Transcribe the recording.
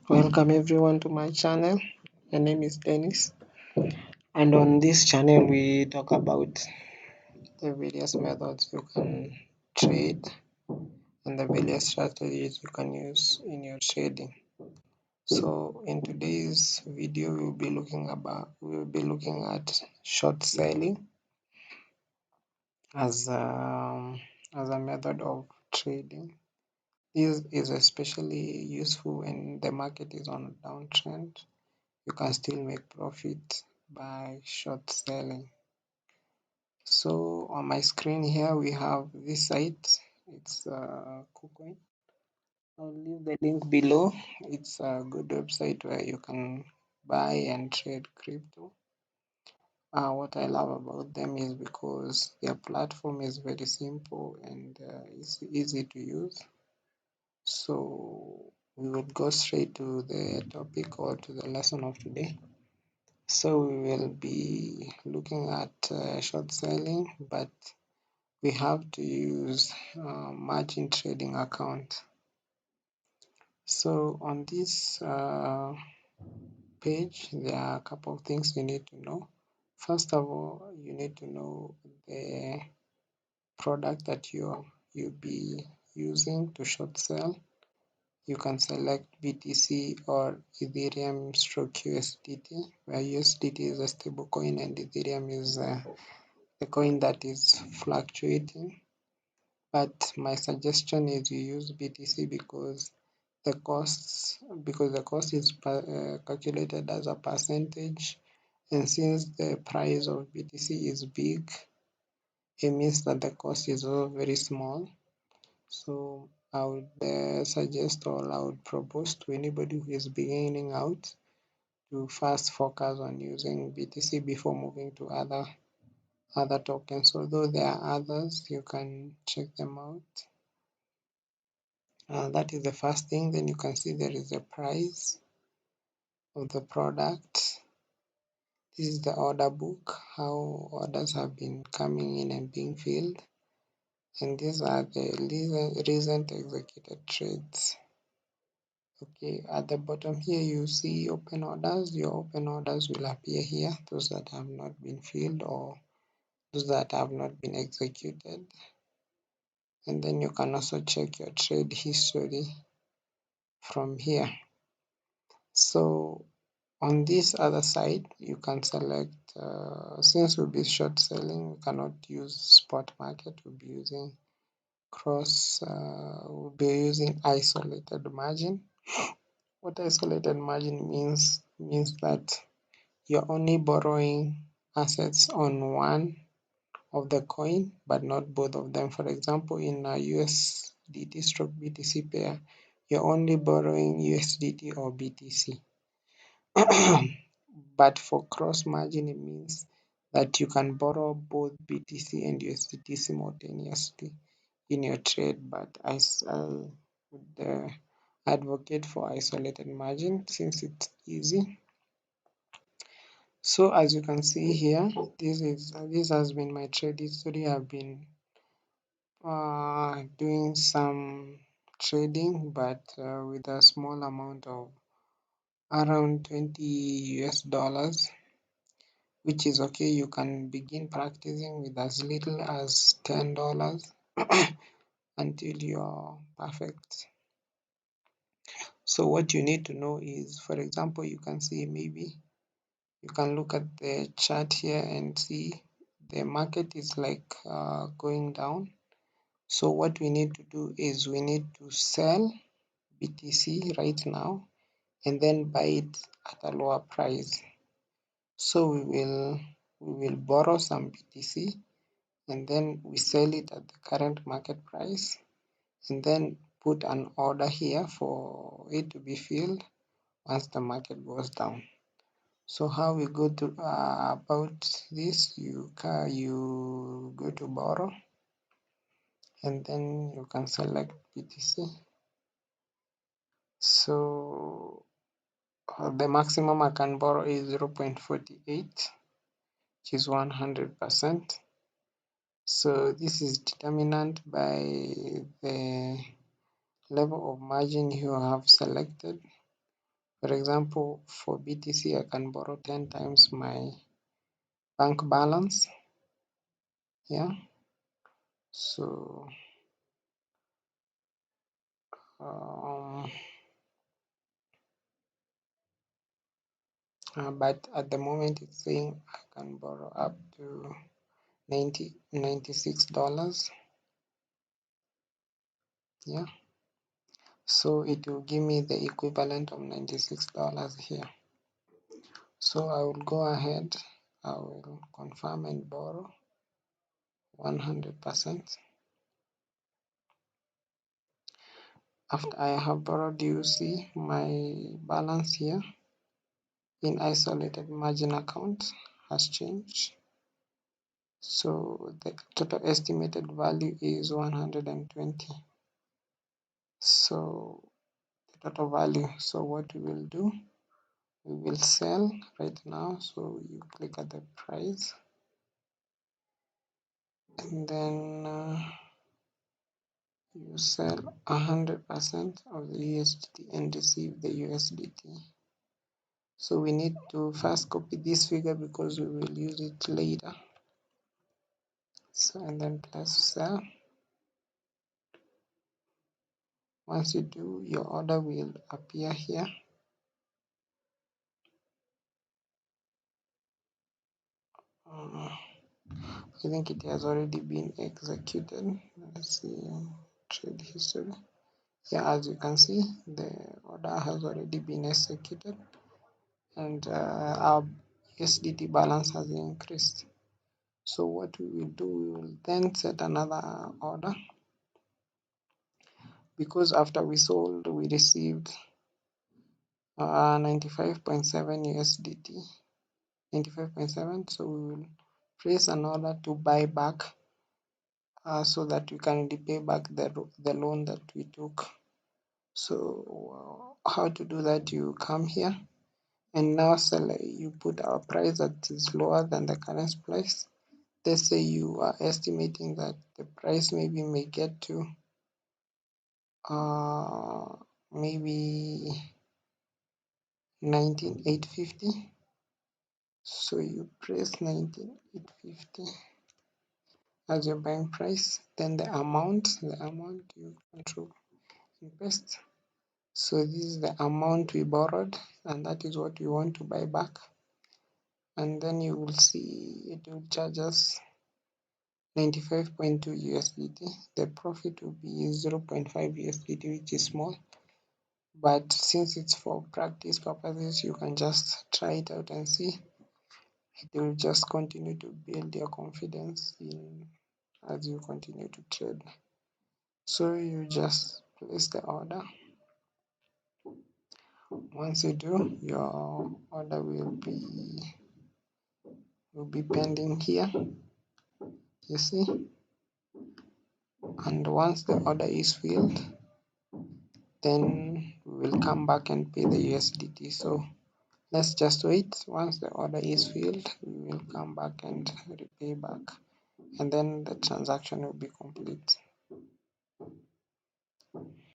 Welcome everyone to my channel. My name is Dennis, and on this channel we talk about the various methods you can trade and the various strategies you can use in your trading. So in today's video we will be looking at short selling as as a method of trading. This is especially useful when the market is on a downtrend. You can still make profit by short selling. So on my screen here we have this site. It's KuCoin. I'll leave the link below. It's a good website where you can buy and trade crypto. What I love about them is because their platform is very simple and it's easy to use. So we will go straight to the topic or to the lesson of today. So we will be looking at short selling, but we have to use margin trading account. So on this page, there are a couple of things you need to know. First of all, you need to know the product that you'll be using to short sell. You can select BTC or Ethereum stroke USDT, where USDT is a stable coin and Ethereum is the coin that is fluctuating. But my suggestion is you use BTC because the cost is calculated as a percentage, and since the price of BTC is big, it means that the cost is very small. So I would suggest, or I would propose to anybody who is beginning out to first focus on using BTC before moving to other tokens. Although there are others, you can check them out. That is the first thing. Then you can see there is a price of the product. This is the order book, how orders have been coming in and being filled. And these are the recent executed trades. Okay, at the bottom here you see open orders. Your open orders will appear here, those that have not been filled or those that have not been executed. And then you can also check your trade history from here. So on this other side, you can select, since we'll be short selling, we cannot use spot market, we'll be using we'll be using isolated margin. What isolated margin means that you're only borrowing assets on one of the coin, but not both of them. For example, in a USDT stroke BTC pair, you're only borrowing USDT or BTC. But for cross margin, it means that you can borrow both BTC and USDT simultaneously in your trade. But I would advocate for isolated margin since it's easy. So as you can see here, this has been my trade history. I've been doing some trading, but with a small amount of around 20 US dollars, which is okay. You can begin practicing with as little as $10 until you're perfect. So what you need to know is, for example, you can see, maybe you can look at the chart here and see the market is like going down. So what we need to do is we need to sell BTC right now and then buy it at a lower price. So we will borrow some BTC and then we sell it at the current market price and then put an order here for it to be filled once the market goes down. So how we go to about this, you go to borrow and then you can select BTC. So the maximum I can borrow is 0.48, which is 100%. So this is determined by the level of margin you have selected. For example, for BTC, I can borrow 10 times my bank balance. Yeah. So, um, but at the moment it's saying I can borrow up to $96. Yeah. So it will give me the equivalent of $96 here. So I will go ahead, I will confirm and borrow 100%. After I have borrowed, you see my balance here in isolated margin account has changed. So the total estimated value is 120. So the total value. So what we will do, we will sell right now. So you click at the price and then you sell 100% of the USDT and receive the USDT. So we need to first copy this figure because we will use it later. So and then press sell. Once you do, your order will appear here. I think it has already been executed. Let's see trade history. Yeah, as you can see, the order has already been executed and our USDT balance has increased. So what we will do, we will then set another order because after we sold, we received 95.7 USDT, 95.7. So we will place an order to buy back so that we can repay back the loan that we took. So how to do that? You come here and now you put our price that is lower than the current price. Let's say you are estimating that the price maybe may get to maybe 19,850. So you press 19,850 as your buying price, then the amount you control and paste. So this is the amount we borrowed and that is what we want to buy back. And then you will see it will charge us 95.2 USDT. The profit will be 0.5 USDT, which is small. But since it's for practice purposes, you can just try it out and see. It will just continue to build your confidence in as you continue to trade. So you just place the order. Once you do, your order will be pending here. You see, and once the order is filled, then we will come back and pay the USDT. So let's just wait. Once the order is filled, we will come back and repay back, and then the transaction will be complete.